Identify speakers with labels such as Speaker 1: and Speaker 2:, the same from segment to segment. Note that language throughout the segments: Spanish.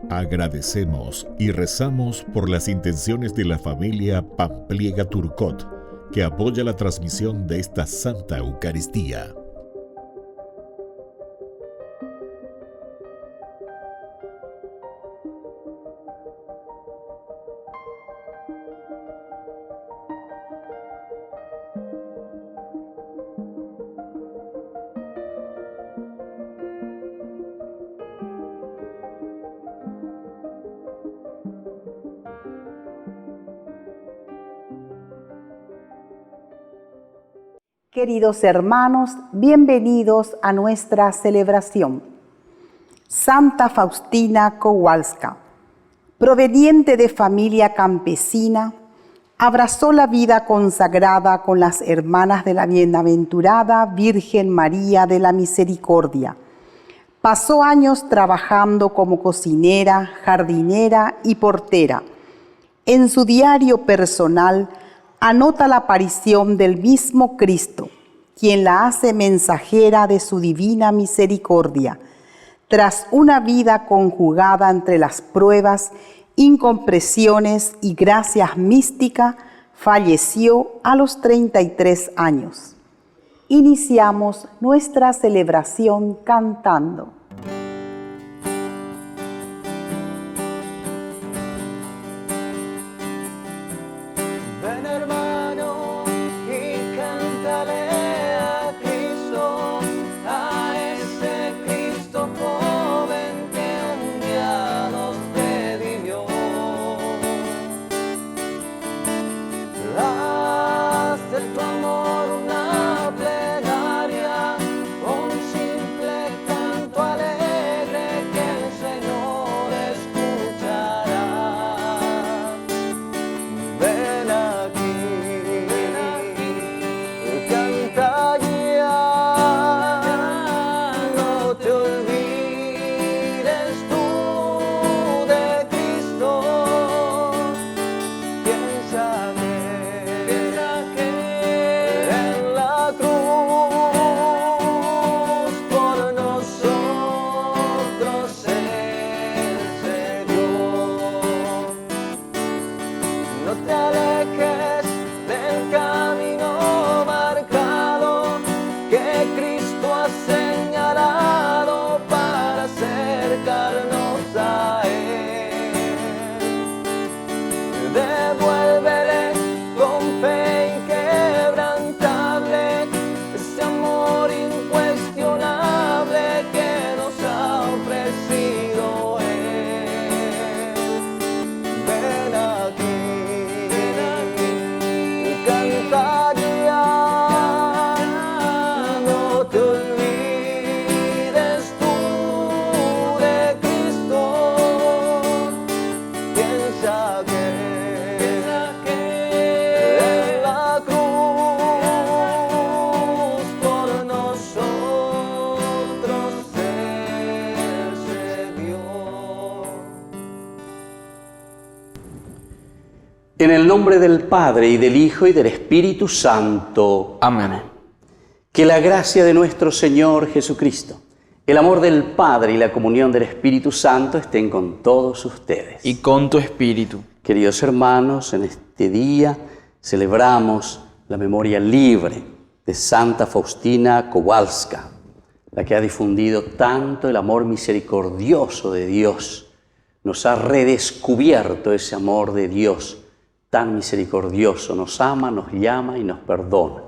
Speaker 1: Agradecemos y rezamos por las intenciones de la familia Pampliega Turcot, que apoya la transmisión de esta Santa Eucaristía.
Speaker 2: Queridos hermanos, bienvenidos a nuestra celebración. Santa Faustina Kowalska, proveniente de familia campesina, abrazó la vida consagrada con las hermanas de la bienaventurada Virgen María de la Misericordia. Pasó años trabajando como cocinera, jardinera y portera. En su diario personal anota la aparición del mismo Cristo, quien la hace mensajera de su divina misericordia. Tras una vida conjugada entre las pruebas, incomprensiones y gracias místicas, falleció a los 33 años. Iniciamos nuestra celebración cantando.
Speaker 3: En el nombre del Padre, y del Hijo, y del Espíritu Santo.
Speaker 4: Amén.
Speaker 3: Que la gracia de nuestro Señor Jesucristo, el amor del Padre y la comunión del Espíritu Santo estén con todos ustedes.
Speaker 4: Y con tu espíritu.
Speaker 3: Queridos hermanos, en este día celebramos la memoria libre de Santa Faustina Kowalska, la que ha difundido tanto el amor misericordioso de Dios. Nos ha redescubierto ese amor de Dios tan misericordioso, nos ama, nos llama y nos perdona.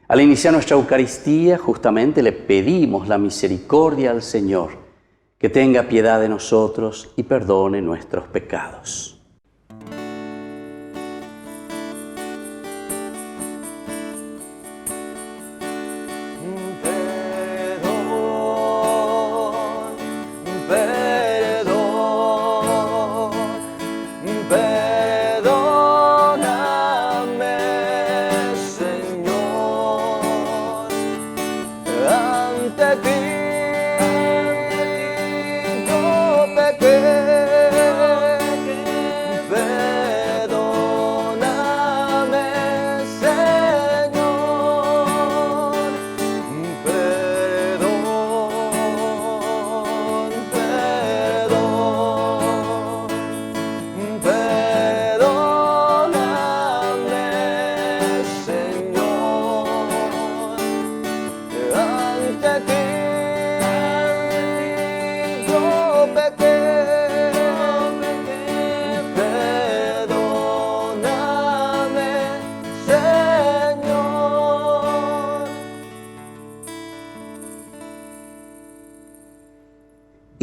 Speaker 3: Al iniciar nuestra Eucaristía, justamente le pedimos la misericordia al Señor, que tenga piedad de nosotros y perdone nuestros pecados.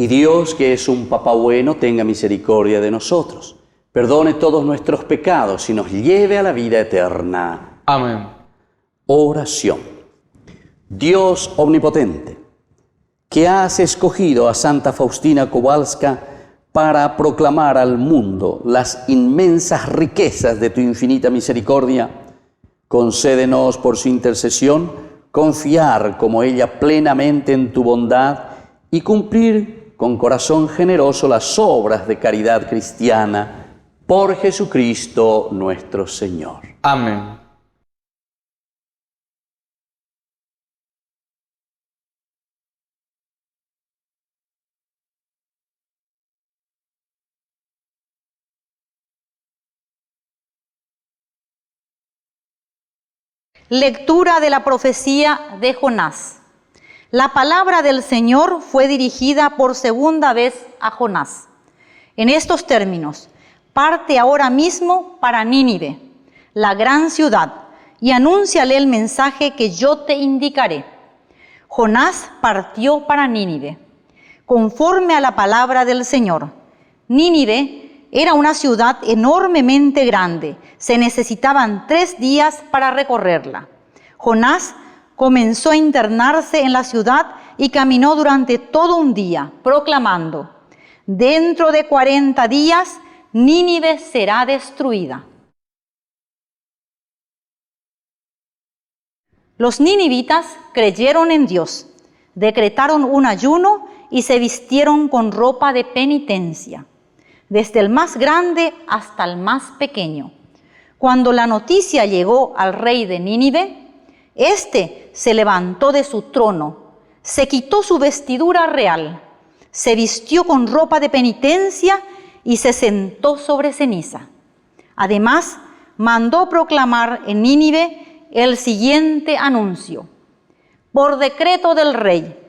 Speaker 3: Y Dios, que es un Papá bueno, tenga misericordia de nosotros, perdone todos nuestros pecados y nos lleve a la vida eterna.
Speaker 4: Amén.
Speaker 3: Oración. Dios omnipotente, que has escogido a Santa Faustina Kowalska para proclamar al mundo las inmensas riquezas de tu infinita misericordia, concédenos por su intercesión confiar como ella plenamente en tu bondad y cumplir con corazón generoso las obras de caridad cristiana por Jesucristo nuestro Señor.
Speaker 4: Amén.
Speaker 5: Lectura de la profecía de Jonás. La palabra del Señor fue dirigida por segunda vez a Jonás. En estos términos: parte ahora mismo para Nínive, la gran ciudad, y anúnciale el mensaje que yo te indicaré. Jonás partió para Nínive, conforme a la palabra del Señor. Nínive era una ciudad enormemente grande. Se necesitaban 3 días para recorrerla. Jonás comenzó a internarse en la ciudad y caminó durante todo un día, proclamando: dentro de 40 días Nínive será destruida. Los ninivitas creyeron en Dios, decretaron un ayuno y se vistieron con ropa de penitencia, desde el más grande hasta el más pequeño. Cuando la noticia llegó al rey de Nínive, éste se levantó de su trono, se quitó su vestidura real, se vistió con ropa de penitencia y se sentó sobre ceniza. Además, mandó proclamar en Nínive el siguiente anuncio: por decreto del rey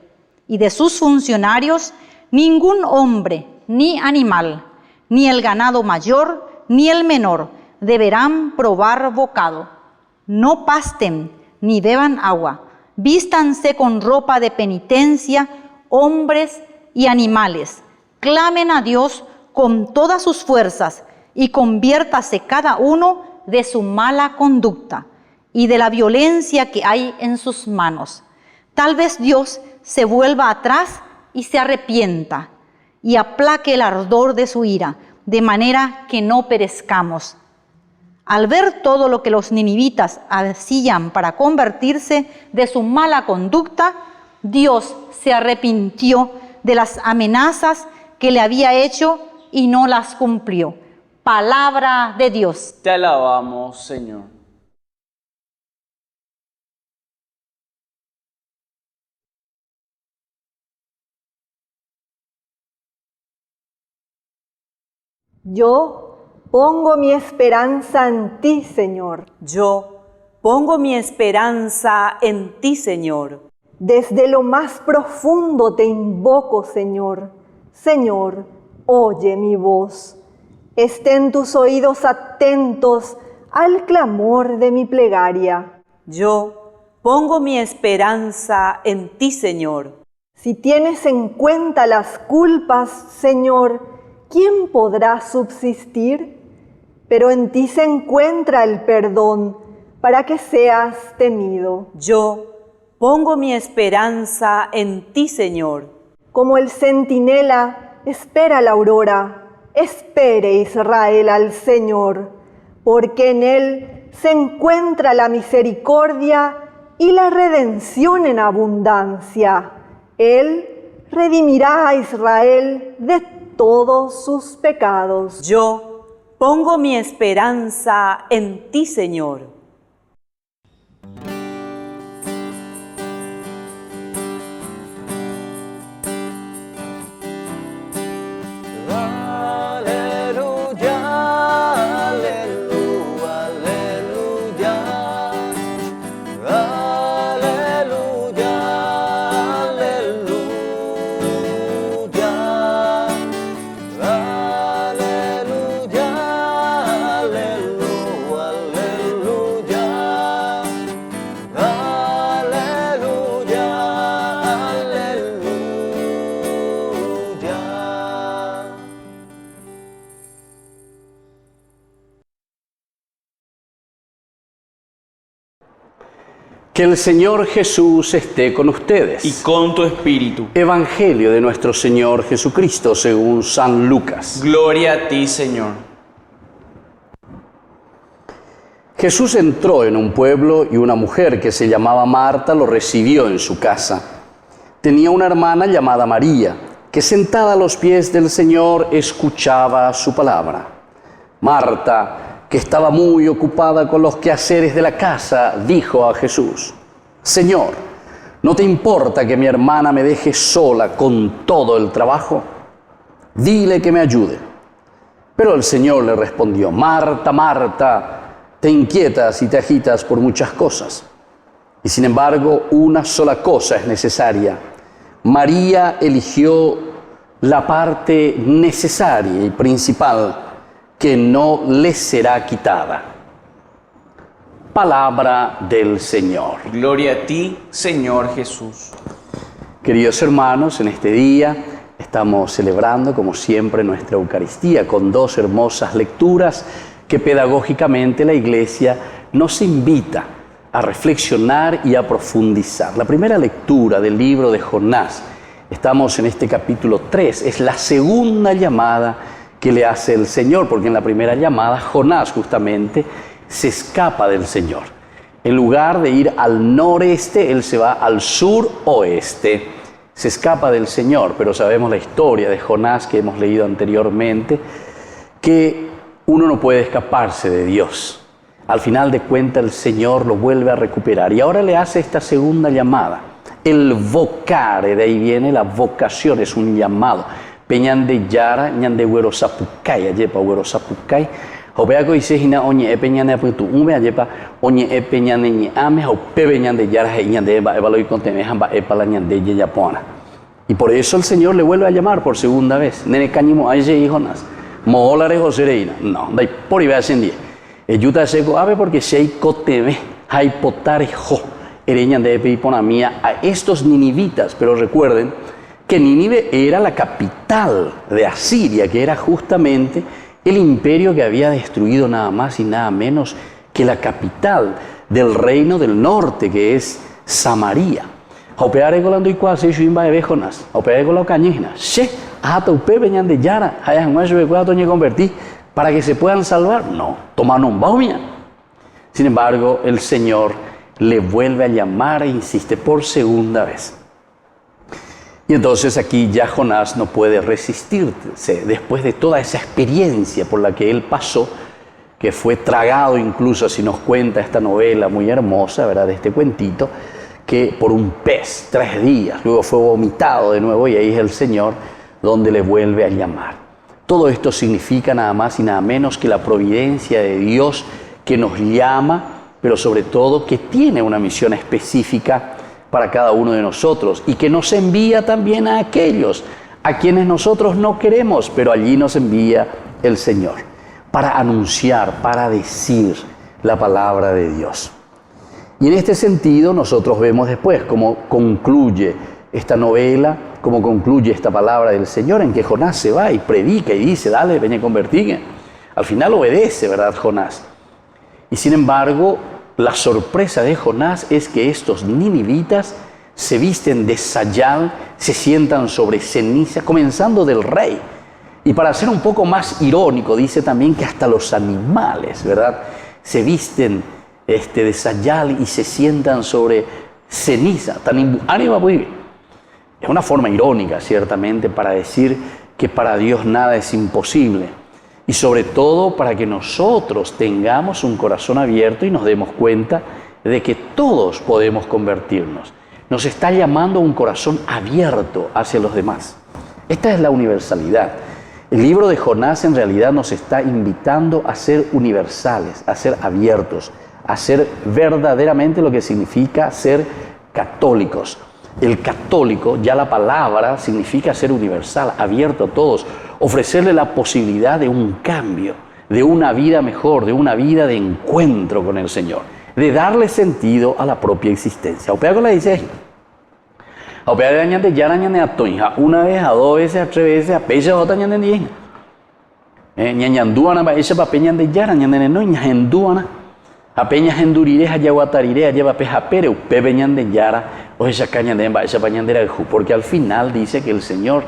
Speaker 5: y de sus funcionarios, ningún hombre ni animal, ni el ganado mayor ni el menor, deberán probar bocado. No pasten ni beban agua. Vístanse con ropa de penitencia, hombres y animales. Clamen a Dios con todas sus fuerzas y conviértase cada uno de su mala conducta y de la violencia que hay en sus manos. Tal vez Dios se vuelva atrás y se arrepienta y aplaque el ardor de su ira, de manera que no perezcamos. Al ver todo lo que los ninivitas hacían para convertirse de su mala conducta, Dios se arrepintió de las amenazas que le había hecho y no las cumplió. Palabra de Dios.
Speaker 4: Te alabamos, Señor.
Speaker 6: Yo pongo mi esperanza en ti, Señor.
Speaker 7: Yo pongo mi esperanza en ti, Señor.
Speaker 6: Desde lo más profundo te invoco, Señor. Señor, oye mi voz. Estén tus oídos atentos al clamor de mi plegaria.
Speaker 7: Yo pongo mi esperanza en ti, Señor.
Speaker 6: Si tienes en cuenta las culpas, Señor, ¿quién podrá subsistir? Pero en ti se encuentra el perdón para que seas temido.
Speaker 7: Yo pongo mi esperanza en ti, Señor.
Speaker 6: Como el centinela espera la aurora, espere Israel al Señor, porque en Él se encuentra la misericordia y la redención en abundancia. Él redimirá a Israel de todos sus pecados.
Speaker 7: Yo pongo mi esperanza en ti, Señor.
Speaker 8: Aleluya.
Speaker 3: Que el Señor Jesús esté con ustedes.
Speaker 4: Y con tu espíritu.
Speaker 3: Evangelio de nuestro Señor Jesucristo según San Lucas.
Speaker 4: Gloria a ti, Señor.
Speaker 3: Jesús entró en un pueblo y una mujer que se llamaba Marta lo recibió en su casa. Tenía una hermana llamada María, que sentada a los pies del Señor escuchaba su palabra. Marta, que estaba muy ocupada con los quehaceres de la casa, dijo a Jesús: Señor, ¿no te importa que mi hermana me deje sola con todo el trabajo? Dile que me ayude. Pero el Señor le respondió: Marta, Marta, te inquietas y te agitas por muchas cosas. Y sin embargo, una sola cosa es necesaria. María eligió la parte necesaria y principal, que no le será quitada. Palabra del Señor.
Speaker 4: Gloria a ti, Señor Jesús.
Speaker 3: Queridos hermanos, en este día estamos celebrando, como siempre, nuestra Eucaristía con dos hermosas lecturas que pedagógicamente la Iglesia nos invita a reflexionar y a profundizar. La primera lectura del libro de Jonás, estamos en este capítulo 3, es la segunda llamada que le hace el Señor, porque en la primera llamada Jonás justamente se escapa del Señor. En lugar de ir al noreste, él se va al suroeste. Se escapa del Señor, pero sabemos la historia de Jonás que hemos leído anteriormente, que uno no puede escaparse de Dios. Al final de cuentas el Señor lo vuelve a recuperar y ahora le hace esta segunda llamada. El vocare, de ahí viene la vocación, es un llamado. Peñan de Yara, ñan de Güero Zapucay, ayepa Güero Zapucay. Hopeaco dice hina oñe e peñan de apuntu ume ayepa oñe e peñan de ñe ame o pe ñan de Yara e ñan de eba eba lo y contemejan ba epa la ñan de Yeyapona. Y por eso el Señor le vuelve a llamar por segunda vez. Nene cañimo aye y Jonás. Moholare Josereina. No, dai por iba ascendí. Yuta seco ave porque sei coteme hay potare jo. Ereñan de epe y pona mía a estos ninivitas, pero recuerden que Nínive era la capital de Asiria, que era justamente el imperio que había destruido nada más y nada menos que la capital del reino del norte, que es Samaria. Hopeare golando y cuase shuimba de Jonás. Hopeare golando cañina. She, hasta upe veñan de Yara, hayan guacho de cuatro ni convertí para que se puedan salvar. No, toman un baumia. Sin embargo, el Señor le vuelve a llamar e insiste por segunda vez. Y entonces aquí ya Jonás no puede resistirse después de toda esa experiencia por la que él pasó, que fue tragado incluso, así nos cuenta esta novela muy hermosa, ¿verdad? De este cuentito, que por un pez 3 días, luego fue vomitado de nuevo y ahí es el Señor donde le vuelve a llamar. Todo esto significa nada más y nada menos que la providencia de Dios que nos llama, pero sobre todo que tiene una misión específica para cada uno de nosotros y que nos envía también a aquellos a quienes nosotros no queremos, pero allí nos envía el Señor para anunciar, para decir la palabra de Dios. Y en este sentido nosotros vemos después cómo concluye esta novela, cómo concluye esta palabra del Señor, en que Jonás se va y predica y dice: dale, ven a convertir. Al final obedece, ¿verdad, Jonás? Y sin embargo, la sorpresa de Jonás es que estos ninivitas se visten de sayal, se sientan sobre ceniza, comenzando del rey. Y para ser un poco más irónico, dice también que hasta los animales, ¿verdad?, se visten de sayal y se sientan sobre ceniza. Es una forma irónica, ciertamente, para decir que para Dios nada es imposible. Y sobre todo para que nosotros tengamos un corazón abierto y nos demos cuenta de que todos podemos convertirnos. Nos está llamando a un corazón abierto hacia los demás. Esta es la universalidad. El libro de Jonás en realidad nos está invitando a ser universales, a ser abiertos, a ser verdaderamente lo que significa ser católicos. El católico, ya la palabra significa ser universal, abierto a todos, ofrecerle la posibilidad de un cambio, de una vida mejor, de una vida de encuentro con el Señor, de darle sentido a la propia existencia. Opeago dice, opeago de yara ñane atoinja, una vez, a 2 veces, a 3 veces, a pecha otra ñane ñe ñanduana ba ese papel ñande yara ñane no ñanduana. Apenas endurires allá guatarire, allá va pejapere, upe ñande yara, o esa caña de esa pañandera de ju, porque al final dice que el Señor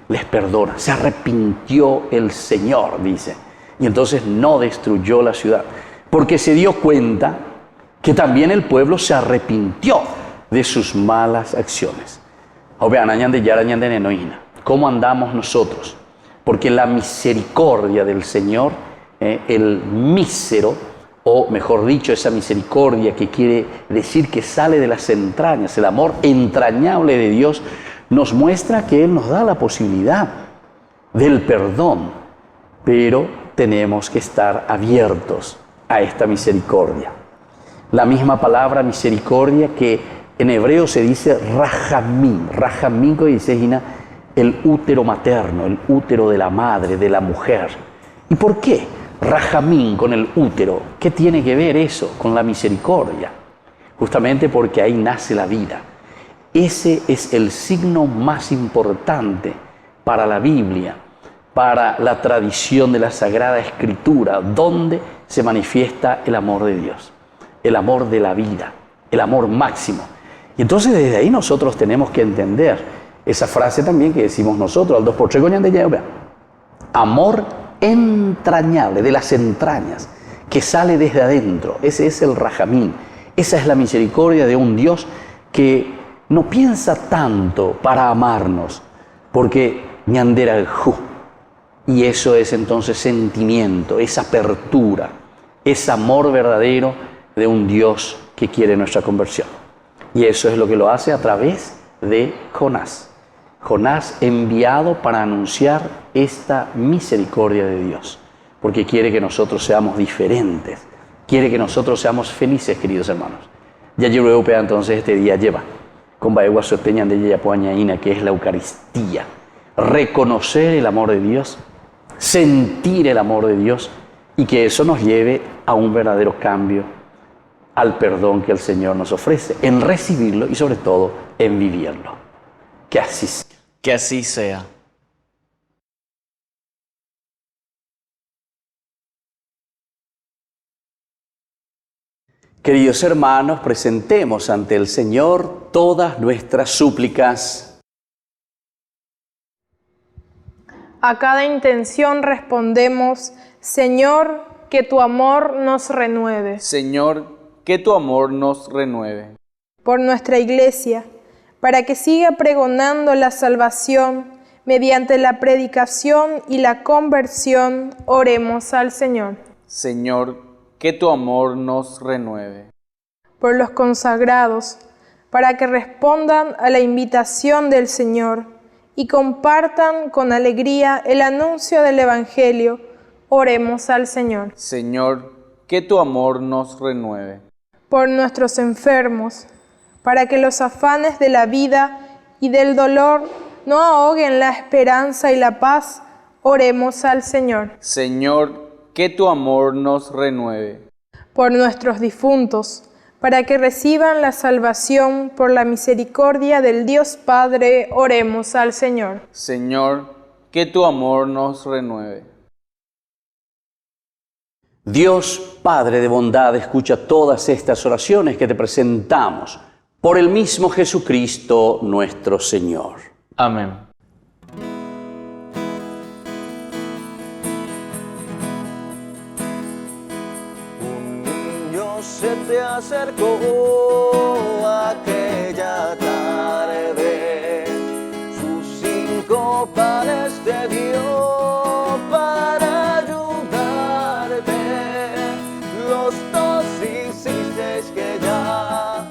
Speaker 3: les perdona, se arrepintió el Señor, dice, y entonces no destruyó la ciudad, porque se dio cuenta que también el pueblo se arrepintió de sus malas acciones. ¿Cómo andamos nosotros? Porque la misericordia del Señor, el mísero, o mejor dicho, esa misericordia que quiere decir que sale de las entrañas, el amor entrañable de Dios, nos muestra que Él nos da la posibilidad del perdón, pero tenemos que estar abiertos a esta misericordia. La misma palabra misericordia que en hebreo se dice rajamín, rajamín que dice el útero materno, el útero de la madre, de la mujer. ¿Y por qué rajamín con el útero? ¿Qué tiene que ver eso con la misericordia? Justamente porque ahí nace la vida. Ese es el signo más importante para la Biblia, para la tradición de la Sagrada Escritura, donde se manifiesta el amor de Dios, el amor de la vida, el amor máximo. Y entonces desde ahí nosotros tenemos que entender esa frase también que decimos nosotros, al 2x3 coñan de llave, amor entrañable, de las entrañas, que sale desde adentro. Ese es el rajamín, esa es la misericordia de un Dios que no piensa tanto para amarnos, porque ñandera el ju. Y eso es entonces sentimiento, esa apertura, ese amor verdadero de un Dios que quiere nuestra conversión. Y eso es lo que lo hace a través de Jonás. Jonás enviado para anunciar esta misericordia de Dios, porque quiere que nosotros seamos diferentes, quiere que nosotros seamos felices, queridos hermanos. Ya yo europea entonces este día lleva con Baegua Soteñan de Yayapuañaína, que es la Eucaristía, reconocer el amor de Dios, sentir el amor de Dios y que eso nos lleve a un verdadero cambio, al perdón que el Señor nos ofrece, en recibirlo y sobre todo en vivirlo. Que así sea.
Speaker 4: Que así sea.
Speaker 3: Queridos hermanos, presentemos ante el Señor todas nuestras súplicas.
Speaker 8: A cada intención respondemos, Señor, que tu amor nos renueve.
Speaker 4: Señor, que tu amor nos renueve.
Speaker 8: Por nuestra Iglesia, para que siga pregonando la salvación, mediante la predicación y la conversión, oremos al Señor.
Speaker 4: Señor, que tu amor nos renueve.
Speaker 8: Por los consagrados, para que respondan a la invitación del Señor y compartan con alegría el anuncio del Evangelio, oremos al Señor.
Speaker 4: Señor, que tu amor nos renueve.
Speaker 8: Por nuestros enfermos, para que los afanes de la vida y del dolor no ahoguen la esperanza y la paz, oremos al Señor.
Speaker 4: Señor, que tu amor nos renueve.
Speaker 8: Por nuestros difuntos, para que reciban la salvación por la misericordia del Dios Padre, oremos al Señor.
Speaker 4: Señor, que tu amor nos renueve.
Speaker 3: Dios, Padre de bondad, escucha todas estas oraciones que te presentamos por el mismo Jesucristo nuestro Señor.
Speaker 4: Amén.
Speaker 9: Un niño se te acercó aquella tarde, sus 5 panes te dio para ayudarte. Los 2 hiciste que ya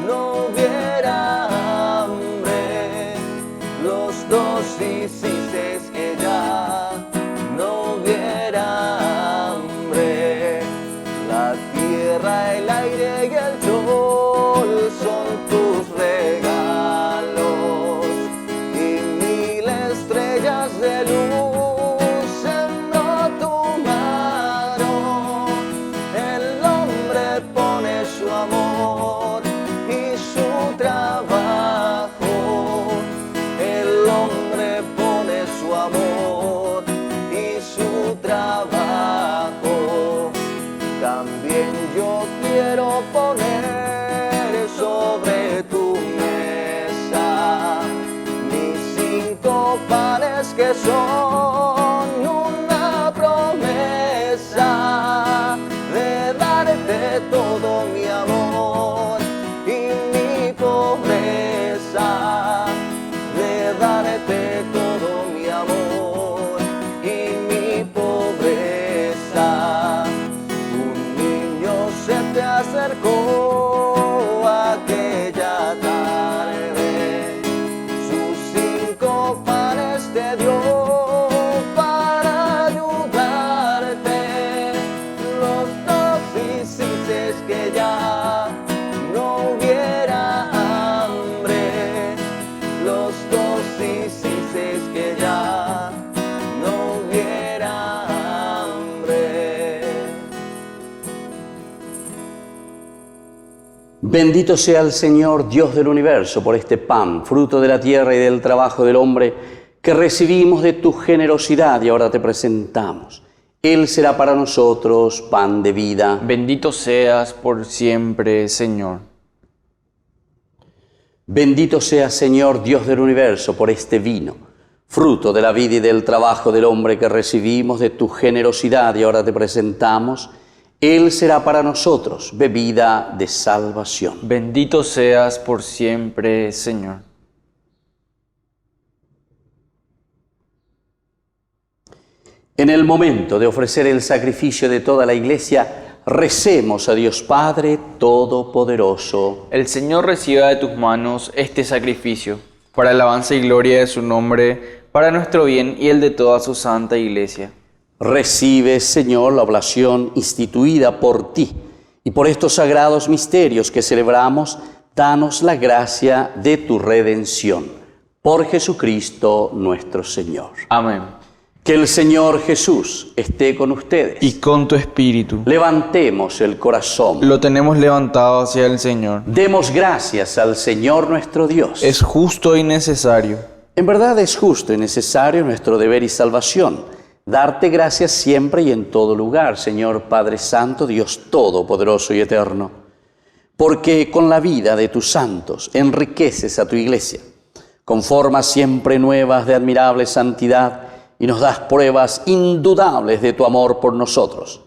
Speaker 9: no hubiera hambre. Los 2 hiciste que ya no hubiera hambre. La tierra, el aire y el sol son tus regalos, y 1000 estrellas de luz sembró tu mano. El hombre pone su amor y su trabajo. El hombre pone su amor y su trabajo. También yo darte todo mi amor y mi pobreza, de darte todo mi amor y mi pobreza. Un niño se te acercó aquella tarde, sus 5 panes te dio para ayudarte. Los 2 hiciste que ya no hubiera hambre. Los 2 hiciste que ya no hubiera hambre.
Speaker 3: Bendito sea el Señor, Dios del universo, por este pan, fruto de la tierra y del trabajo del hombre, que recibimos de tu generosidad y ahora te presentamos. Él será para nosotros pan de vida.
Speaker 4: Bendito seas por siempre, Señor.
Speaker 3: Bendito sea, Señor, Dios del universo, por este vino, fruto de la vida y del trabajo del hombre, que recibimos de tu generosidad y ahora te presentamos. Él será para nosotros bebida de salvación.
Speaker 4: Bendito seas por siempre, Señor.
Speaker 3: En el momento de ofrecer el sacrificio de toda la Iglesia, recemos a Dios Padre Todopoderoso.
Speaker 4: El Señor reciba de tus manos este sacrificio, para alabanza y gloria de su nombre, para nuestro bien y el de toda su santa Iglesia.
Speaker 3: Recibe, Señor, la oblación instituida por ti, y por estos sagrados misterios que celebramos, danos la gracia de tu redención. Por Jesucristo nuestro Señor.
Speaker 4: Amén.
Speaker 3: Que el Señor Jesús esté con ustedes.
Speaker 4: Y con tu espíritu.
Speaker 3: Levantemos el corazón.
Speaker 4: Lo tenemos levantado hacia el Señor.
Speaker 3: Demos gracias al Señor nuestro Dios.
Speaker 4: Es justo y necesario.
Speaker 3: En verdad es justo y necesario, nuestro deber y salvación, darte gracias siempre y en todo lugar, Señor Padre Santo, Dios Todopoderoso y Eterno, porque con la vida de tus santos enriqueces a tu Iglesia, con formas siempre nuevas de admirable santidad, y nos das pruebas indudables de tu amor por nosotros,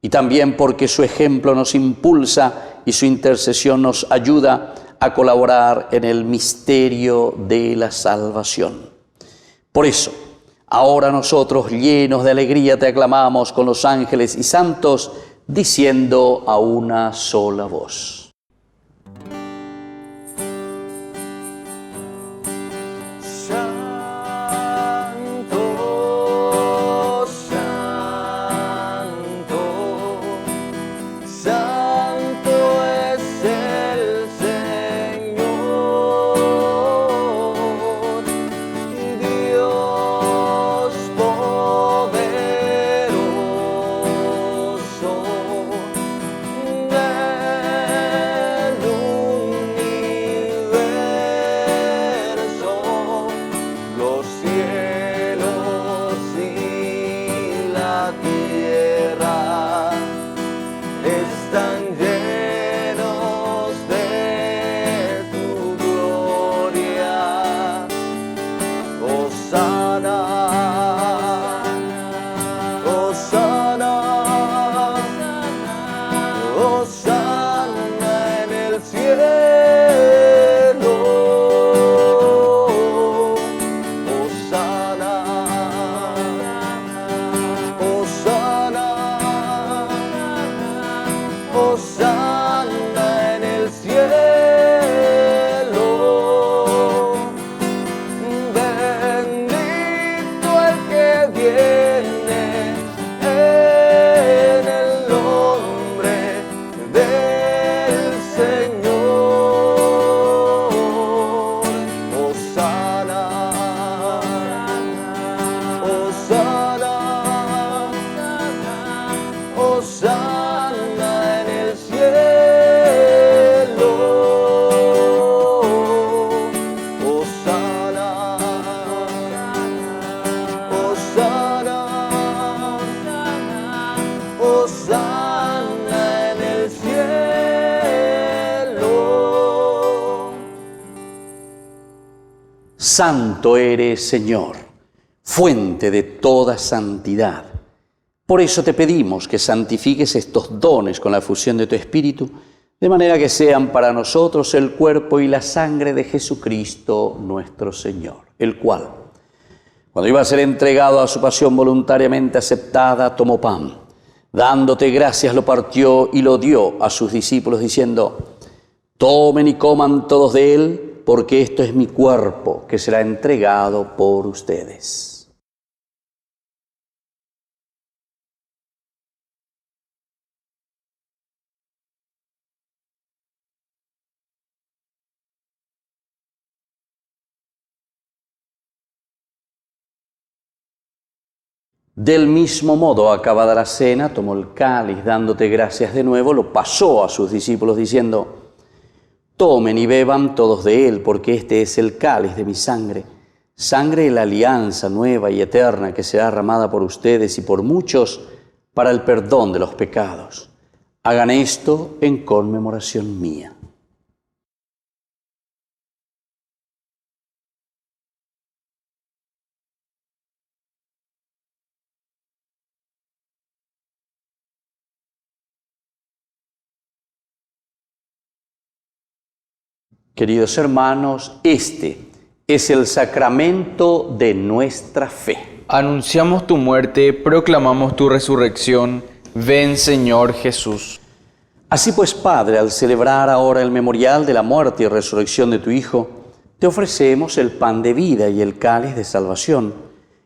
Speaker 3: y también porque su ejemplo nos impulsa y su intercesión nos ayuda a colaborar en el misterio de la salvación. Por eso, ahora nosotros, llenos de alegría, te aclamamos con los ángeles y santos, diciendo a una sola voz: Santo eres, Señor, fuente de toda santidad. Por eso te pedimos que santifiques estos dones con la fusión de tu Espíritu, de manera que sean para nosotros el cuerpo y la sangre de Jesucristo nuestro Señor, el cual, cuando iba a ser entregado a su pasión voluntariamente aceptada, tomó pan, dándote gracias lo partió y lo dio a sus discípulos diciendo: tomen y coman todos de él, porque esto es mi cuerpo que será entregado por ustedes. Del mismo modo, acabada la cena, tomó el cáliz, dándote gracias de nuevo, lo pasó a sus discípulos diciendo: tomen y beban todos de él, porque este es el cáliz de mi sangre, sangre de la alianza nueva y eterna que será derramada por ustedes y por muchos para el perdón de los pecados. Hagan esto en conmemoración mía. Queridos hermanos, este es el sacramento de nuestra fe.
Speaker 4: Anunciamos tu muerte, proclamamos tu resurrección. Ven, Señor Jesús.
Speaker 3: Así pues, Padre, al celebrar ahora el memorial de la muerte y resurrección de tu Hijo, te ofrecemos el pan de vida y el cáliz de salvación,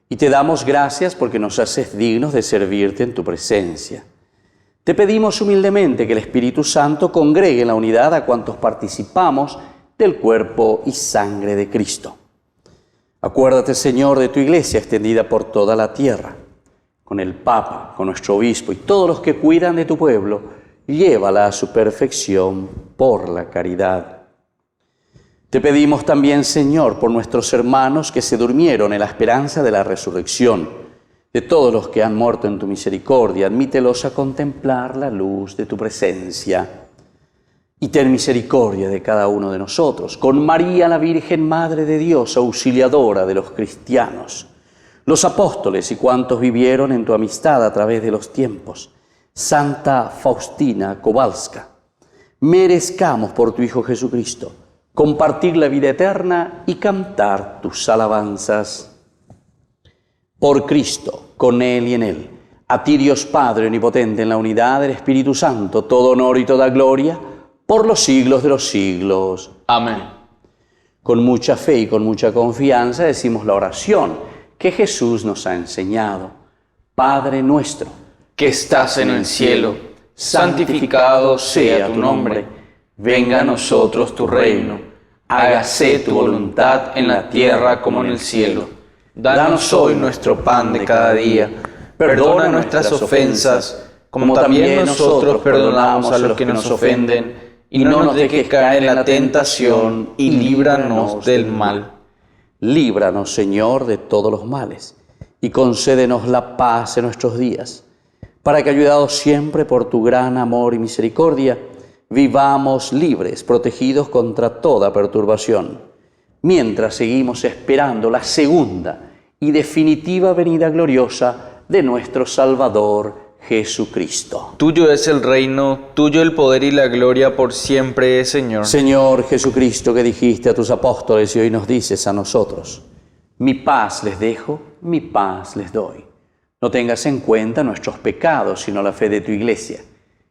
Speaker 3: y te damos gracias porque nos haces dignos de servirte en tu presencia. Te pedimos humildemente que el Espíritu Santo congregue en la unidad a cuantos participamos del cuerpo y sangre de Cristo. Acuérdate, Señor, de tu Iglesia extendida por toda la tierra, con el Papa, con nuestro Obispo y todos los que cuidan de tu pueblo, llévala a su perfección por la caridad. Te pedimos también, Señor, por nuestros hermanos que se durmieron en la esperanza de la resurrección, de todos los que han muerto en tu misericordia, admítelos a contemplar la luz de tu presencia. Y ten misericordia de cada uno de nosotros, con María, la Virgen Madre de Dios, auxiliadora de los cristianos, los apóstoles y cuantos vivieron en tu amistad a través de los tiempos, Santa Faustina Kowalska. Merezcamos por tu Hijo Jesucristo compartir la vida eterna y cantar tus alabanzas. Por Cristo, con Él y en Él, a ti Dios Padre omnipotente en la unidad del Espíritu Santo, todo honor y toda gloria, por los siglos de los siglos.
Speaker 4: Amén.
Speaker 3: Con mucha fe y con mucha confianza decimos la oración que Jesús nos ha enseñado. Padre nuestro,
Speaker 4: que estás en el cielo, santificado sea tu nombre. Venga a nosotros tu reino. Hágase tu voluntad en la tierra como en el cielo. Danos hoy nuestro pan de cada día. Perdona nuestras ofensas, como también nosotros perdonamos a los que nos ofenden. Y no nos dejes caer en la tentación, y líbranos del mal.
Speaker 3: Líbranos, Señor, de todos los males, y concédenos la paz en nuestros días, para que, ayudados siempre por tu gran amor y misericordia, vivamos libres, protegidos contra toda perturbación, mientras seguimos esperando la segunda y definitiva venida gloriosa de nuestro Salvador Jesucristo.
Speaker 4: Tuyo es el reino, tuyo el poder y la gloria por siempre, Señor.
Speaker 3: Señor Jesucristo, que dijiste a tus apóstoles y hoy nos dices a nosotros: mi paz les dejo, mi paz les doy. No tengas en cuenta nuestros pecados, sino la fe de tu Iglesia.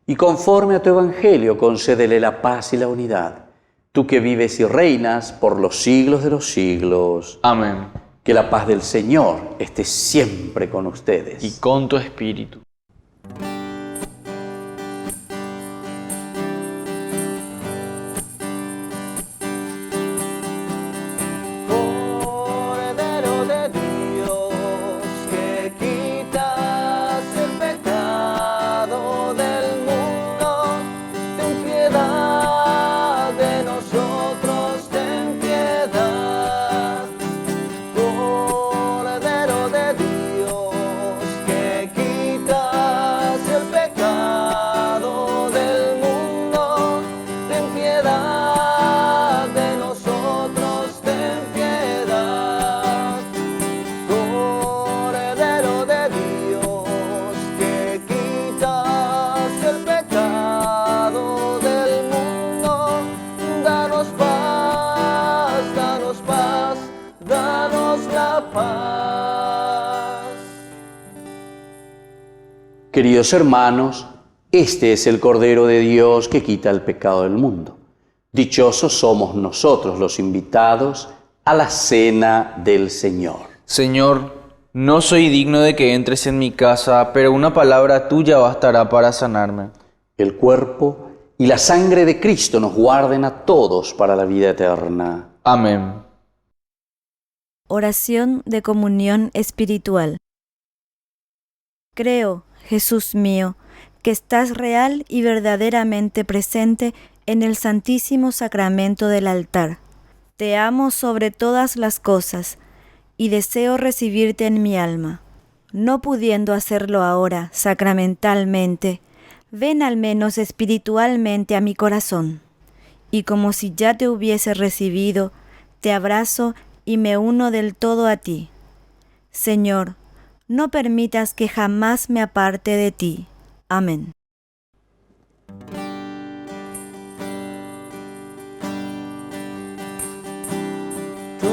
Speaker 3: Y conforme a tu Evangelio, concédele la paz y la unidad. Tú que vives y reinas por los siglos de los siglos.
Speaker 4: Amén.
Speaker 3: Que la paz del Señor esté siempre con ustedes.
Speaker 4: Y con tu espíritu.
Speaker 9: paz.
Speaker 3: Queridos hermanos, este es el Cordero de Dios que quita el pecado del mundo. Dichosos somos nosotros los invitados a la cena del Señor.
Speaker 4: Señor, no soy digno de que entres en mi casa, pero una palabra tuya bastará para sanarme.
Speaker 3: El cuerpo y la sangre de Cristo nos guarden a todos para la vida eterna.
Speaker 4: Amén.
Speaker 10: Oración de comunión espiritual. Creo, Jesús mío, que estás real y verdaderamente presente en el Santísimo Sacramento del altar. Te amo sobre todas las cosas y deseo recibirte en mi alma. No pudiendo hacerlo ahora sacramentalmente, ven al menos espiritualmente a mi corazón. Y como si ya te hubiese recibido, te abrazo y me uno del todo a ti. Señor, no permitas que jamás me aparte de ti. Amén.
Speaker 9: Tú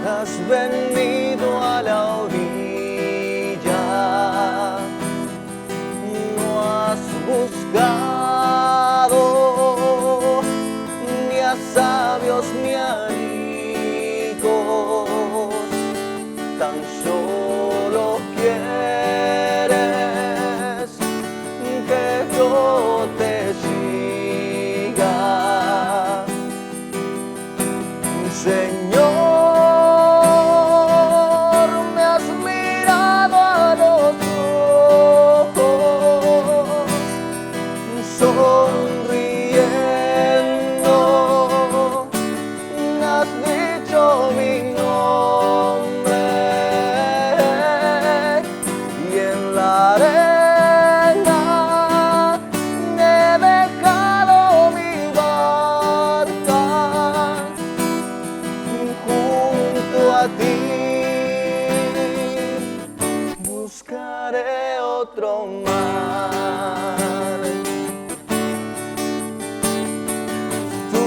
Speaker 9: has venido a la orilla, no has buscado ni a sabios ni a ricos, tan solo quieres que yo te siga. Señor, me has mirado a los ojos, sonriendo, has dicho mi nombre, y en la arena he dejado mi barca. Junto a ti buscaré otro mar. Tú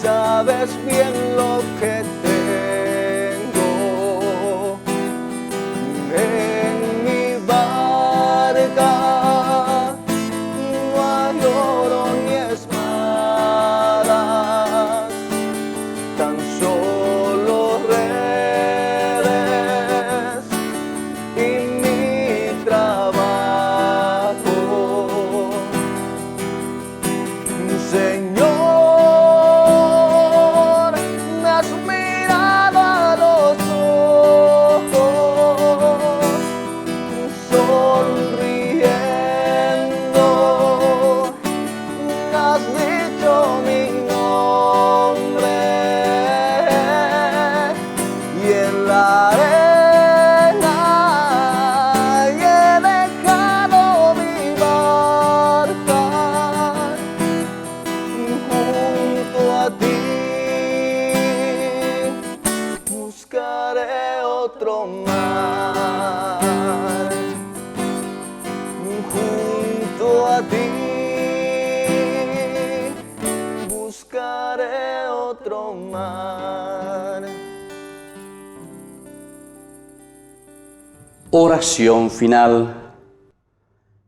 Speaker 9: sabes bien lo que tengo en mi barca. No hay oro ni espadas, tan solo redes y mi trabajo. Señor, me has mirado a los ojos, sonriendo, has dicho mi nombre, y en la arena he dejado mi barca. Junto a ti buscaré otro mar. Junto a ti buscaré otro mar.
Speaker 3: Oración final.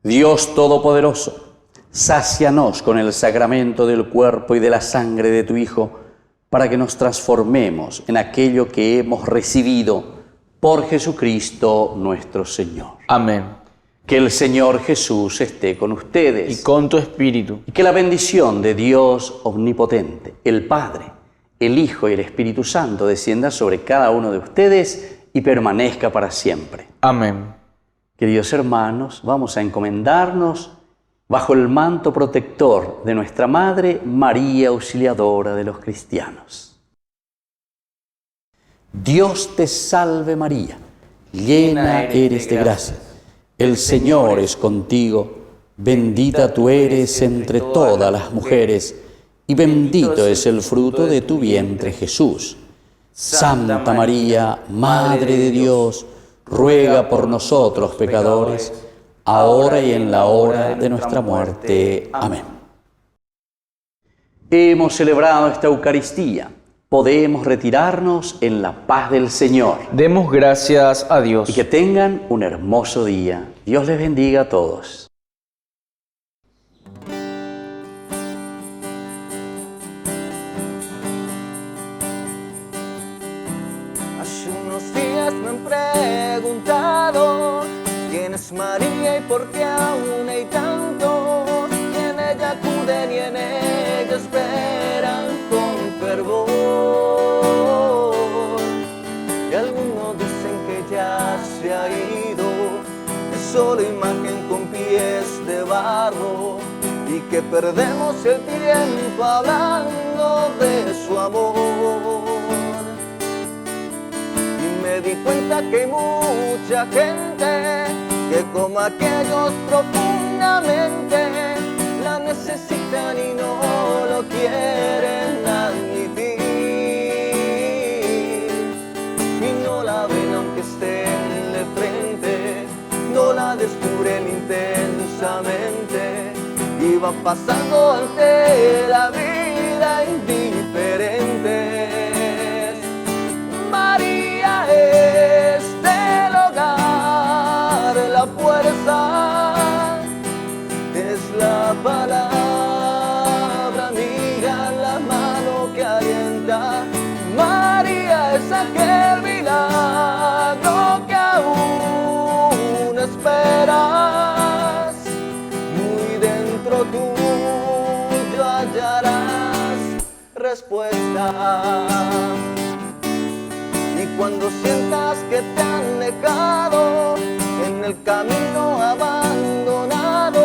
Speaker 3: Dios Todopoderoso, sácianos con el sacramento del cuerpo y de la sangre de tu Hijo, para que nos transformemos en aquello que hemos recibido por Jesucristo nuestro Señor.
Speaker 4: Amén.
Speaker 3: Que el Señor Jesús esté con ustedes.
Speaker 4: Y con tu espíritu.
Speaker 3: Y que la bendición de Dios Omnipotente, el Padre, el Hijo y el Espíritu Santo descienda sobre cada uno de ustedes y permanezca para siempre.
Speaker 4: Amén.
Speaker 3: Queridos hermanos, vamos a encomendarnos bajo el manto protector de nuestra Madre María Auxiliadora de los cristianos. Dios te salve María, llena eres de gracia. El Señor es contigo, bendita tú eres entre todas las mujeres, y bendito es el fruto de tu vientre Jesús. Santa María, Madre de Dios, ruega por nosotros pecadores, ahora y en la hora de nuestra muerte. Amén. Hemos celebrado esta Eucaristía. Podemos retirarnos en la paz del Señor.
Speaker 4: Demos gracias a Dios.
Speaker 3: Y que tengan un hermoso día. Dios les bendiga a todos.
Speaker 9: Hace unos días me han preguntado quién es María y por qué aún hay tantos que en ella acuden y en ella esperan con fervor. Y algunos dicen que ya se ha ido, es solo imagen con pies de barro, y que perdemos el tiempo hablando de su amor. Y me di cuenta que hay mucha gente que como aquellos profundamente la necesitan y no lo quieren admitir. Y no la ven aunque estén de frente, no la descubren intensamente y van pasando ante la vida indiferentes. María es del hogar, la fuerza es la palabra amiga, la mano que alienta. María es aquel milagro que aún esperas. Muy dentro tuyo hallarás respuesta. Y cuando sientas que te han dejado en el camino abandonado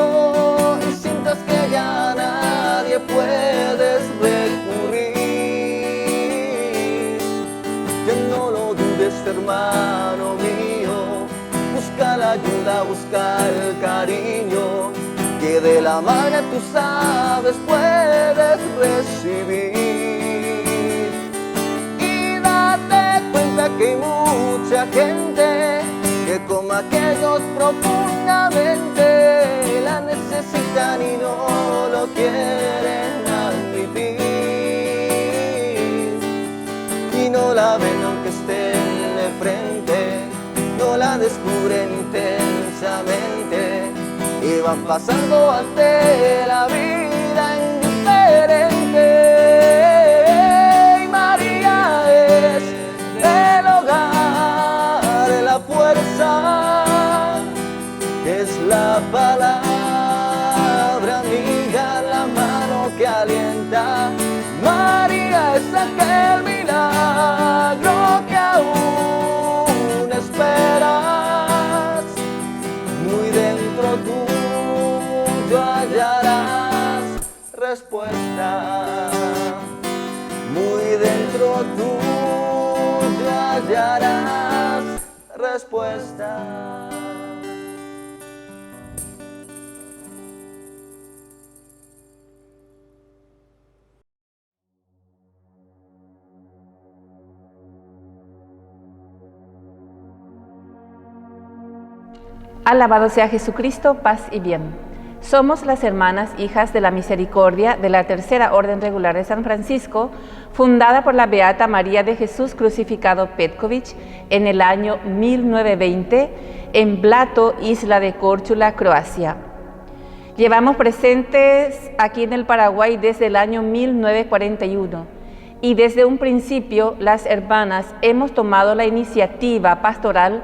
Speaker 9: y sientas que ya nadie puedes recurrir, ya no lo dudes, hermano mío, busca la ayuda, busca el cariño que de la madre tú sabes puedes recibir. Que hay mucha gente que como aquellos profundamente la necesitan y no lo quieren admitir. Y no la ven aunque estén de frente, no la descubren intensamente y van pasando ante la vida indiferente. Y María es el hogar, la fuerza, es la palabra amiga, la mano que alienta. María es aquel milagro que aún esperas. Muy dentro tuyo hallarás respuesta. Muy dentro tuyo hallarás respuesta.
Speaker 11: Alabado sea Jesucristo, paz y bien. Somos las hermanas hijas de la misericordia de la Tercera Orden Regular de San Francisco, fundada por la Beata María de Jesús Crucificado Petković en el año 1920 en Blato, isla de Córčula, Croacia. Llevamos presentes aquí en el Paraguay desde el año 1941 y desde un principio las hermanas hemos tomado la iniciativa pastoral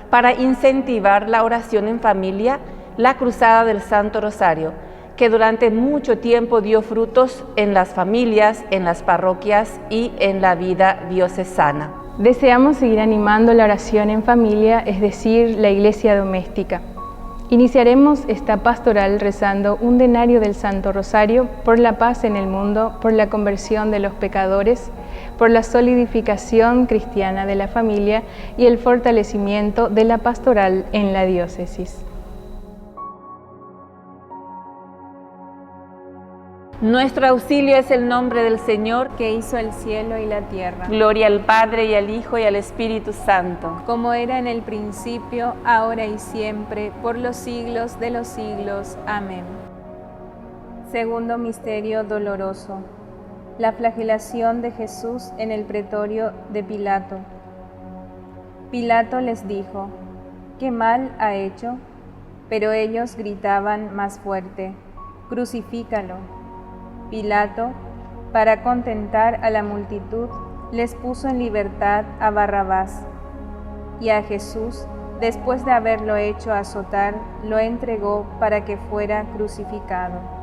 Speaker 11: para incentivar la oración en familia, la Cruzada del Santo Rosario, que durante mucho tiempo dio frutos en las familias, en las parroquias y en la vida diocesana.
Speaker 12: Deseamos seguir animando la oración en familia, es decir, la iglesia doméstica. Iniciaremos esta pastoral rezando un denario del Santo Rosario por la paz en el mundo, por la conversión de los pecadores, por la solidificación cristiana de la familia y el fortalecimiento de la pastoral en la diócesis.
Speaker 11: Nuestro auxilio es el nombre del Señor,
Speaker 13: que hizo el cielo y la tierra.
Speaker 11: Gloria al Padre, y al Hijo, y al Espíritu Santo.
Speaker 13: Como era en el principio, ahora y siempre, por los siglos de los siglos. Amén. Segundo misterio doloroso. La flagelación de Jesús en el pretorio de Pilato. Pilato les dijo: ¿Qué mal ha hecho? Pero ellos gritaban más fuerte: ¡Crucifícalo! Pilato, para contentar a la multitud, les puso en libertad a Barrabás, y a Jesús, después de haberlo hecho azotar, lo entregó para que fuera crucificado.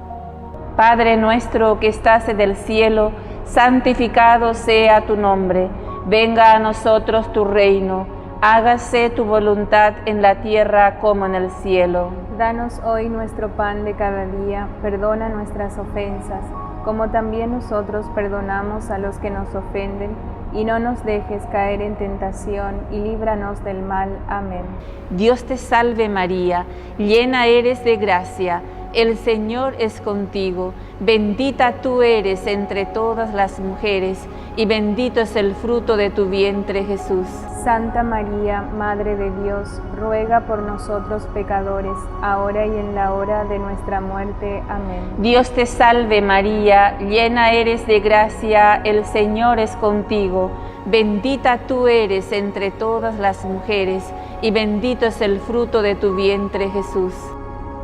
Speaker 11: Padre nuestro que estás en el cielo, santificado sea tu nombre. Venga a nosotros tu reino. Hágase tu voluntad en la tierra como en el cielo.
Speaker 13: Danos hoy nuestro pan de cada día. Perdona nuestras ofensas, como también nosotros perdonamos a los que nos ofenden. Y no nos dejes caer en tentación, y líbranos del mal. Amén.
Speaker 11: Dios te salve María, llena eres de gracia. El Señor es contigo, bendita tú eres entre todas las mujeres, y bendito es el fruto de tu vientre, Jesús.
Speaker 13: Santa María, Madre de Dios, ruega por nosotros pecadores, ahora y en la hora de nuestra muerte. Amén.
Speaker 11: Dios te salve María, llena eres de gracia, el Señor es contigo, bendita tú eres entre todas las mujeres, y bendito es el fruto de tu vientre, Jesús.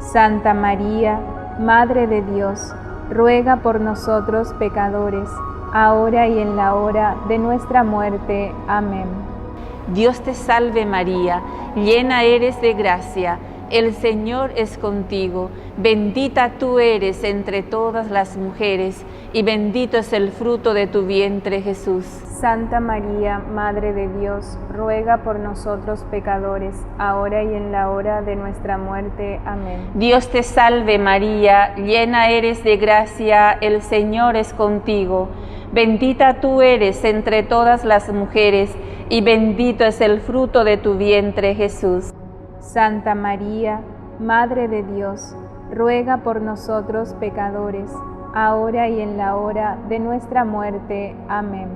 Speaker 13: Santa María, Madre de Dios, ruega por nosotros pecadores, ahora y en la hora de nuestra muerte. Amén.
Speaker 11: Dios te salve María, llena eres de gracia, el Señor es contigo, bendita tú eres entre todas las mujeres, y bendito es el fruto de tu vientre, Jesús.
Speaker 13: Santa María, Madre de Dios, ruega por nosotros pecadores, ahora y en la hora de nuestra muerte. Amén.
Speaker 11: Dios te salve María, llena eres de gracia, el Señor es contigo, bendita tú eres entre todas las mujeres, y bendito es el fruto de tu vientre, Jesús.
Speaker 13: Santa María, Madre de Dios, ruega por nosotros pecadores, ahora y en la hora de nuestra muerte. Amén.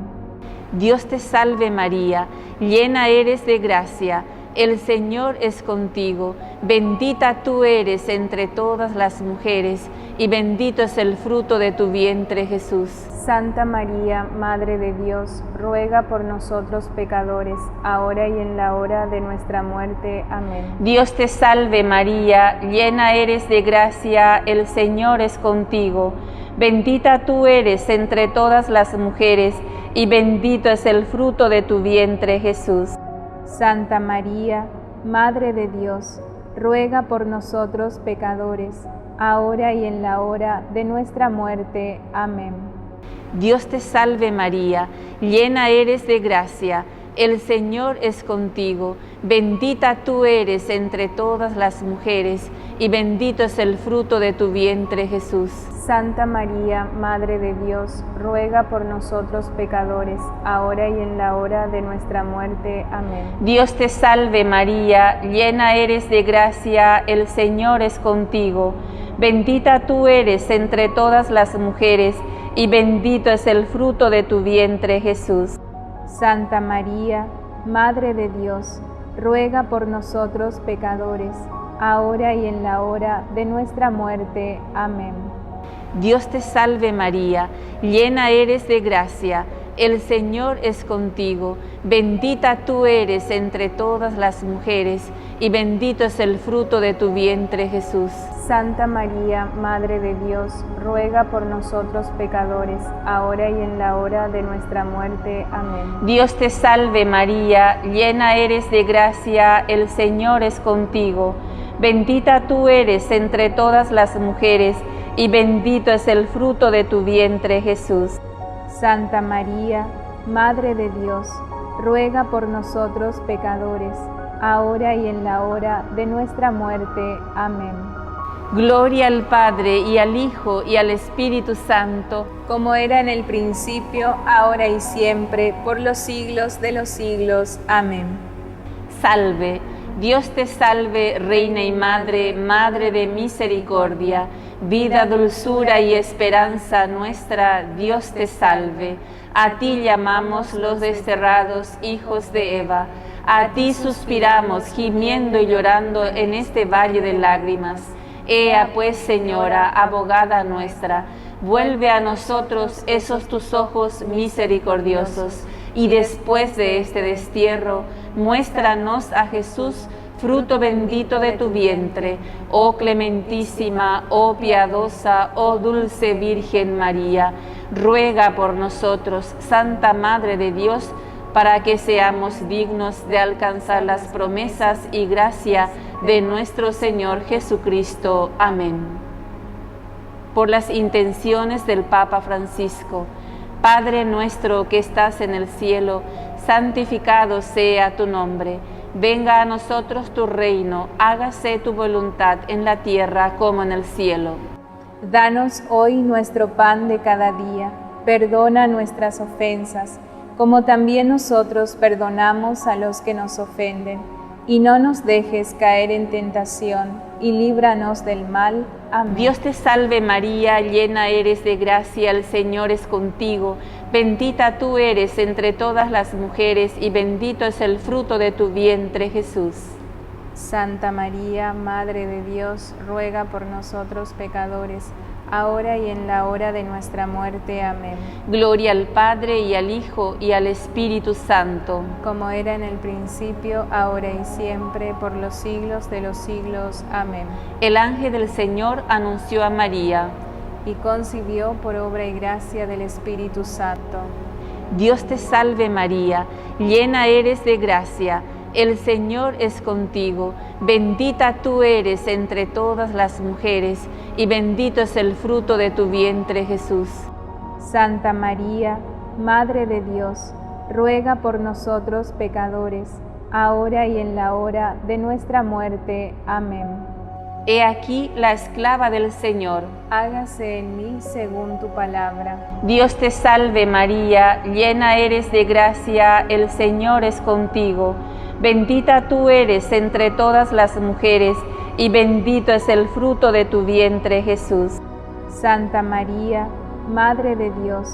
Speaker 11: Dios te salve María, llena eres de gracia, el Señor es contigo, bendita tú eres entre todas las mujeres, y bendito es el fruto de tu vientre, Jesús.
Speaker 13: Santa María, Madre de Dios, ruega por nosotros pecadores, ahora y en la hora de nuestra muerte. Amén.
Speaker 11: Dios te salve María, llena eres de gracia, el Señor es contigo, bendita tú eres entre todas las mujeres, y bendito es el fruto de tu vientre, Jesús.
Speaker 13: Santa María, Madre de Dios, ruega por nosotros pecadores, ahora y en la hora de nuestra muerte. Amén.
Speaker 11: Dios te salve María, llena eres de gracia, el Señor es contigo, bendita tú eres entre todas las mujeres, y bendito es el fruto de tu vientre, Jesús.
Speaker 13: Santa María, Madre de Dios, ruega por nosotros pecadores, ahora y en la hora de nuestra muerte. Amén.
Speaker 11: Dios te salve María, llena eres de gracia, el Señor es contigo, bendita tú eres entre todas las mujeres, y bendito es el fruto de tu vientre, Jesús.
Speaker 13: Santa María, Madre de Dios, ruega por nosotros pecadores, ahora y en la hora de nuestra muerte. Amén.
Speaker 11: Dios te salve María, llena eres de gracia, el Señor es contigo, bendita tú eres entre todas las mujeres, y bendito es el fruto de tu vientre, Jesús.
Speaker 13: Santa María, Madre de Dios, ruega por nosotros pecadores, ahora y en la hora de nuestra muerte. Amén.
Speaker 11: Dios te salve María, llena eres de gracia, el Señor es contigo, bendita tú eres entre todas las mujeres, y bendito es el fruto de tu vientre, Jesús.
Speaker 13: Santa María, Madre de Dios, ruega por nosotros pecadores, ahora y en la hora de nuestra muerte. Amén.
Speaker 11: Gloria al Padre, y al Hijo, y al Espíritu Santo,
Speaker 13: como era en el principio, ahora y siempre, por los siglos de los siglos. Amén.
Speaker 11: Salve, Dios te salve, Reina y Madre, Madre de misericordia, vida, dulzura y esperanza nuestra, Dios te salve. A ti llamamos los desterrados hijos de Eva, a ti suspiramos, gimiendo y llorando en este valle de lágrimas. Ea pues, Señora, abogada nuestra, vuelve a nosotros esos tus ojos misericordiosos, y después de este destierro, muéstranos a Jesús, fruto bendito de tu vientre, oh clementísima, oh piadosa, oh dulce Virgen María. Ruega por nosotros, Santa Madre de Dios, para que seamos dignos de alcanzar las promesas y gracia de nuestro Señor Jesucristo. Amén. Por las intenciones del Papa Francisco, Padre nuestro que estás en el cielo, santificado sea tu nombre. Venga a nosotros tu reino, hágase tu voluntad en la tierra como en el cielo.
Speaker 13: Danos hoy nuestro pan de cada día, perdona nuestras ofensas, como también nosotros perdonamos a los que nos ofenden. Y no nos dejes caer en tentación, y líbranos del mal. Amén.
Speaker 11: Dios te salve María, llena eres de gracia, el Señor es contigo. Bendita tú eres entre todas las mujeres, y bendito es el fruto de tu vientre, Jesús.
Speaker 13: Santa María, Madre de Dios, ruega por nosotros pecadores, ahora y en la hora de nuestra muerte. Amén.
Speaker 11: Gloria al Padre, y al Hijo, y al Espíritu Santo.
Speaker 13: Como era en el principio, ahora y siempre, por los siglos de los siglos. Amén.
Speaker 11: El ángel del Señor anunció a María,
Speaker 13: y concibió por obra y gracia del Espíritu Santo.
Speaker 11: Dios te salve María, llena eres de gracia, el Señor es contigo, bendita tú eres entre todas las mujeres, y bendito es el fruto de tu vientre, Jesús.
Speaker 13: Santa María, Madre de Dios, ruega por nosotros pecadores, ahora y en la hora de nuestra muerte. Amén.
Speaker 11: He aquí la esclava del Señor.
Speaker 13: Hágase en mí según tu palabra.
Speaker 11: Dios te salve María, llena eres de gracia, el Señor es contigo. Bendita tú eres entre todas las mujeres, y bendito es el fruto de tu vientre, Jesús.
Speaker 13: Santa María, Madre de Dios,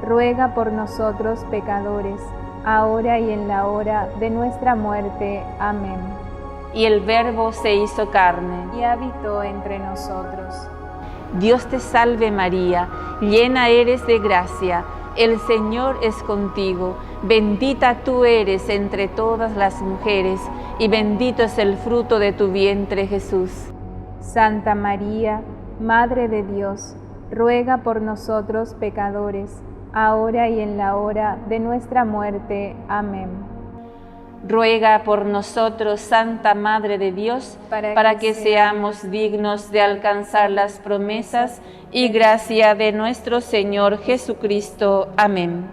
Speaker 13: ruega por nosotros pecadores, ahora y en la hora de nuestra muerte. Amén.
Speaker 11: Y el Verbo se hizo carne,
Speaker 13: y habitó entre nosotros.
Speaker 11: Dios te salve María, llena eres de gracia, el Señor es contigo, bendita tú eres entre todas las mujeres, y bendito es el fruto de tu vientre, Jesús.
Speaker 13: Santa María, Madre de Dios, ruega por nosotros pecadores, ahora y en la hora de nuestra muerte. Amén.
Speaker 11: Ruega por nosotros, Santa Madre de Dios, para que seamos dignos de alcanzar las promesas y gracia de nuestro Señor Jesucristo. Amén.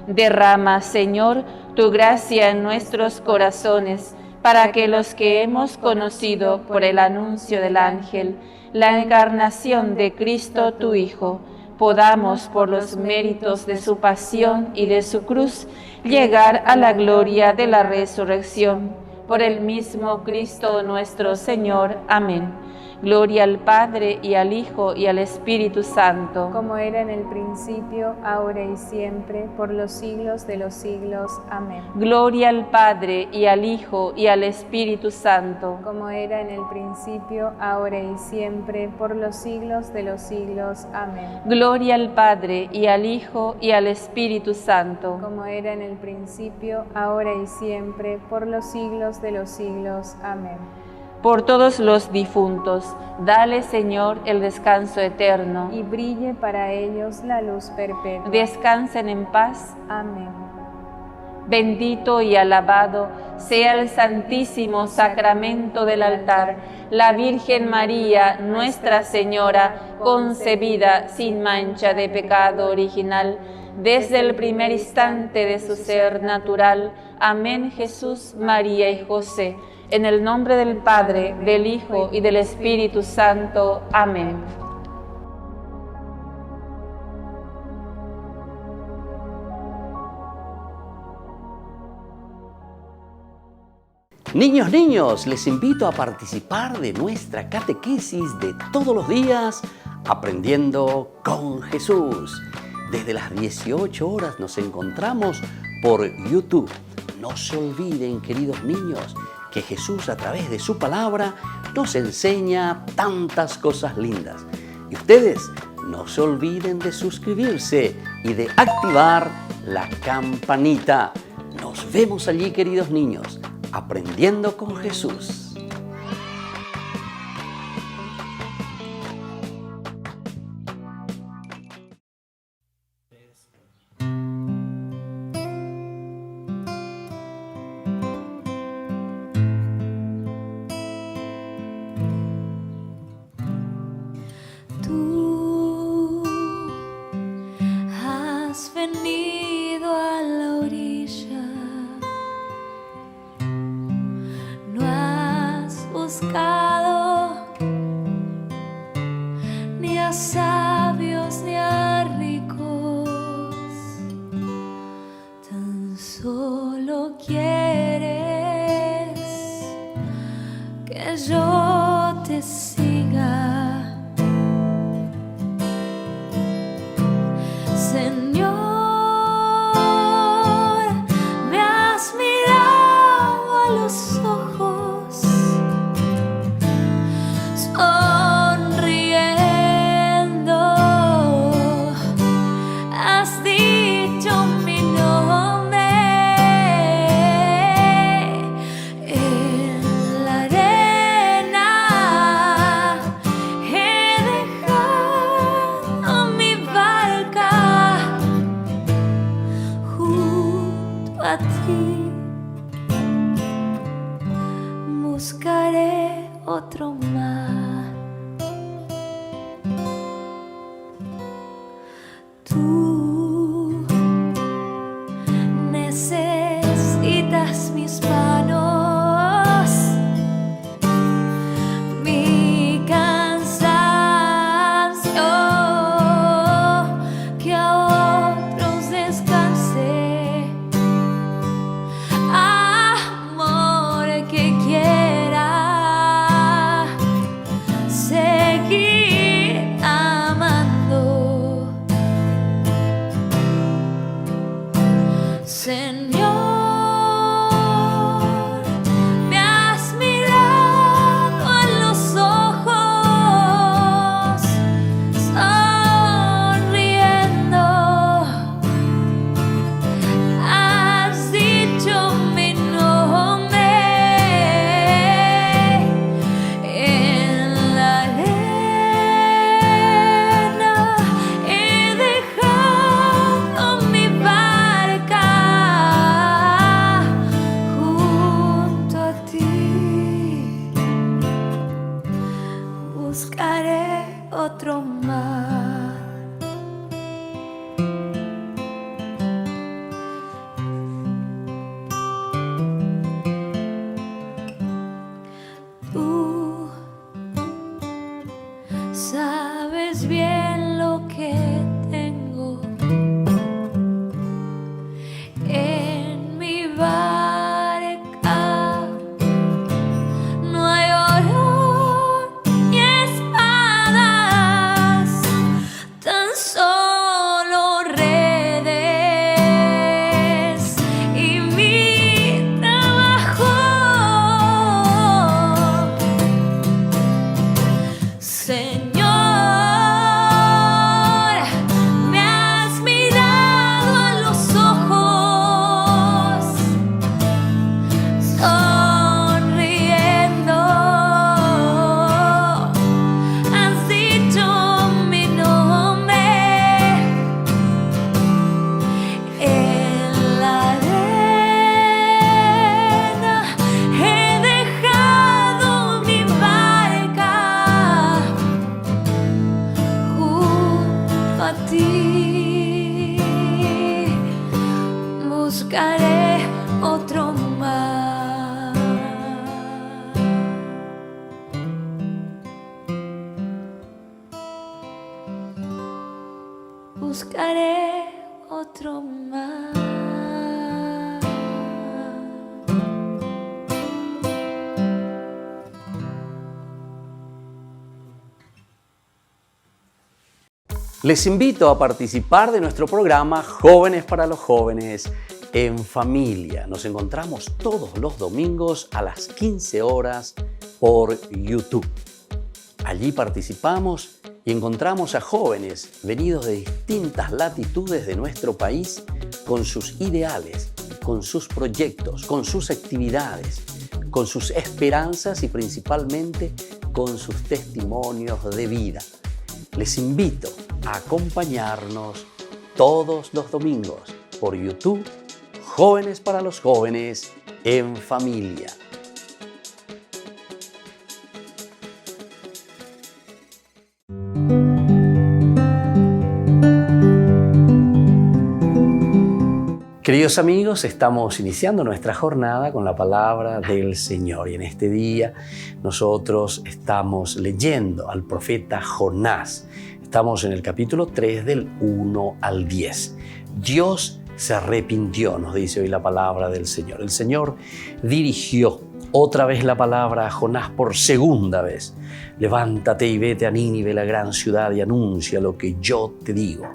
Speaker 11: Derrama, Señor, tu gracia en nuestros corazones, para que los que hemos conocido por el anuncio del ángel la encarnación de Cristo tu Hijo, podamos, por los méritos de su pasión y de su cruz, llegar a la gloria de la resurrección. Por el mismo Cristo nuestro Señor. Amén. Gloria al Padre, y al Hijo, y al Espíritu Santo.
Speaker 13: Como era en el principio, ahora y siempre, por los siglos de los siglos. Amén.
Speaker 11: Gloria al Padre, y al Hijo, y al Espíritu Santo.
Speaker 13: Como era en el principio, ahora y siempre, por los siglos de los siglos. Amén.
Speaker 11: Gloria al Padre, y al Hijo, y al Espíritu Santo.
Speaker 13: Como era en el principio, ahora y siempre, por los siglos de los siglos. Amén.
Speaker 11: Por todos los difuntos, dale, Señor, el descanso eterno.
Speaker 13: Y brille para ellos la luz perpetua.
Speaker 11: Descansen en paz.
Speaker 13: Amén.
Speaker 11: Bendito y alabado sea el santísimo sacramento del altar, la Virgen María, Nuestra Señora, concebida sin mancha de pecado original, desde el primer instante de su ser natural. Amén. Jesús, María y José. En el nombre del Padre, del Hijo y del Espíritu Santo. Amén.
Speaker 3: Niños, les invito a participar de nuestra catequesis de todos los días, Aprendiendo con Jesús. Desde las 18 horas nos encontramos por YouTube. No se olviden, queridos niños, que Jesús a través de su palabra nos enseña tantas cosas lindas. Y ustedes no se olviden de suscribirse y de activar la campanita. Nos vemos allí, queridos niños, aprendiendo con Jesús.
Speaker 14: Venido a la orilla, no has buscado ni a sabios ni a ricos, tan solo quieres que yo te siga. Señor, me has mirado a los ojos, sonriendo, has dicho mi nombre en la arena, he dejado mi barca a ti, buscaré otro mar. Tú necesitas mis manos, mi cansancio, que a otros descanse. Amor que quiera seguir amando. Señor, me has mirado a los ojos, sonriendo, has dicho mi nombre en la arena, he dejado mi barca junto a ti, buscaré otro mar. Tú sabes bien lo que tengo en mi barca. No hay oro ni espadas, tan solo redes y mi trabajo. Señor, me has mirado a los ojos, sonriendo, has dicho mi nombre en la arena, he dejado mi barca junto a ti, buscaré otro mar. Buscaré otro mar.
Speaker 3: Les invito a participar de nuestro programa Jóvenes para los Jóvenes en Familia. Nos encontramos todos los domingos a las 15 horas por YouTube. Allí participamos y encontramos a jóvenes venidos de distintas latitudes de nuestro país con sus ideales, con sus proyectos, con sus actividades, con sus esperanzas y principalmente con sus testimonios de vida. Les invito a acompañarnos todos los domingos por YouTube, Jóvenes para los Jóvenes en Familia. Queridos amigos, estamos iniciando nuestra jornada con la palabra del Señor y en este día nosotros estamos leyendo al profeta Jonás. Estamos en el capítulo 3 del 1 al 10. Dios se arrepintió, nos dice hoy la palabra del Señor. El Señor dirigió otra vez la palabra a Jonás por segunda vez. Levántate y vete a Nínive, la gran ciudad, y anuncia lo que yo te digo.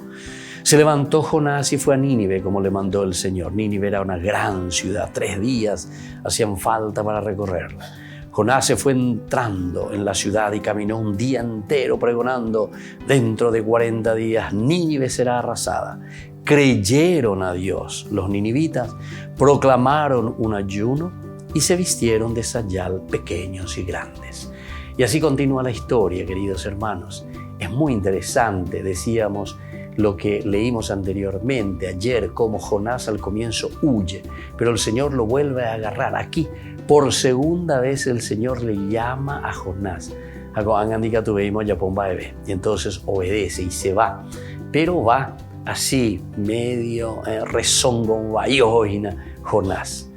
Speaker 3: Se levantó Jonás y fue a Nínive como le mandó el Señor. Nínive era una gran ciudad, 3 días hacían falta para recorrerla. Jonás se fue entrando en la ciudad y caminó un día entero pregonando: dentro de 40 días Nínive será arrasada. Creyeron a Dios. Los ninivitas proclamaron un ayuno y se vistieron de sayal, pequeños y grandes. Y así continúa la historia, queridos hermanos. Es muy interesante, decíamos, lo que leímos anteriormente ayer, cómo Jonás al comienzo huye, pero el Señor lo vuelve a agarrar. Aquí, por segunda vez, el Señor le llama a Jonás. Y entonces obedece y se va, pero va así, medio rezongo, Jonás.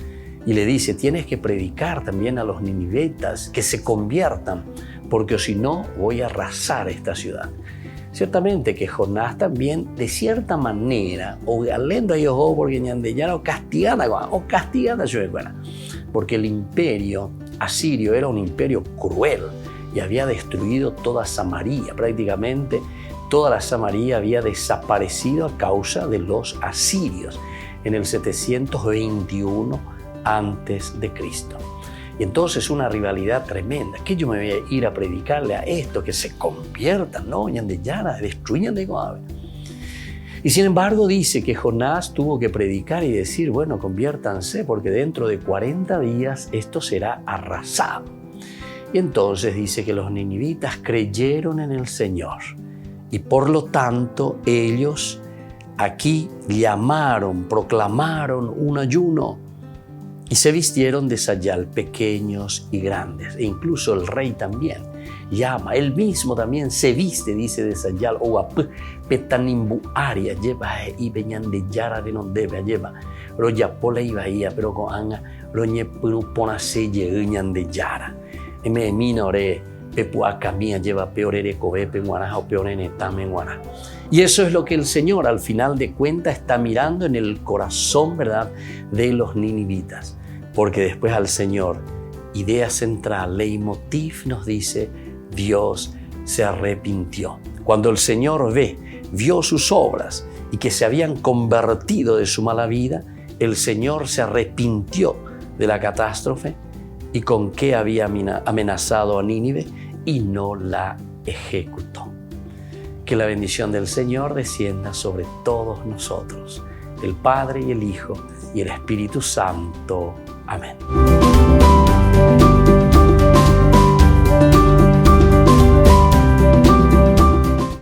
Speaker 3: Y le dice: tienes que predicar también a los ninivitas que se conviertan, porque si no voy a arrasar esta ciudad. Ciertamente que Jonás también, de cierta manera, o alendo a ellos porque ñandellana o castigada, porque el imperio asirio era un imperio cruel y había destruido toda Samaria. Prácticamente toda la Samaria había desaparecido a causa de los asirios en el 721 antes de Cristo. Y entonces una rivalidad tremenda. Que yo me voy a ir a predicarle a esto, que se conviertan, ¿no? Yandellana, destruyan de Goabe. Y sin embargo dice que Jonás tuvo que predicar y decir: bueno, conviértanse, porque dentro de 40 días esto será arrasado. Y entonces dice que los ninivitas creyeron en el Señor. Y por lo tanto ellos aquí proclamaron un ayuno. Y se vistieron de sayal, pequeños y grandes. E incluso el rey también llama. Él mismo también se viste, dice, de sayal. Petanimbu aria lleva y venían de yara de donde lleva. Roya pola y bahía, pero con anga, roñe puna se llegan de yara. Y me minore, pepuaca mía lleva peorere cobepe guanaja o peorene tamen guanaja. Y eso es lo que el Señor al final de cuentas está mirando en el corazón, ¿verdad?, de los ninivitas. Porque después al Señor, idea central, leitmotiv, nos dice: Dios se arrepintió. Cuando el Señor vio sus obras y que se habían convertido de su mala vida, el Señor se arrepintió de la catástrofe y con qué había amenazado a Nínive y no la ejecutó. Que la bendición del Señor descienda sobre todos nosotros, el Padre y el Hijo y el Espíritu Santo. Amén.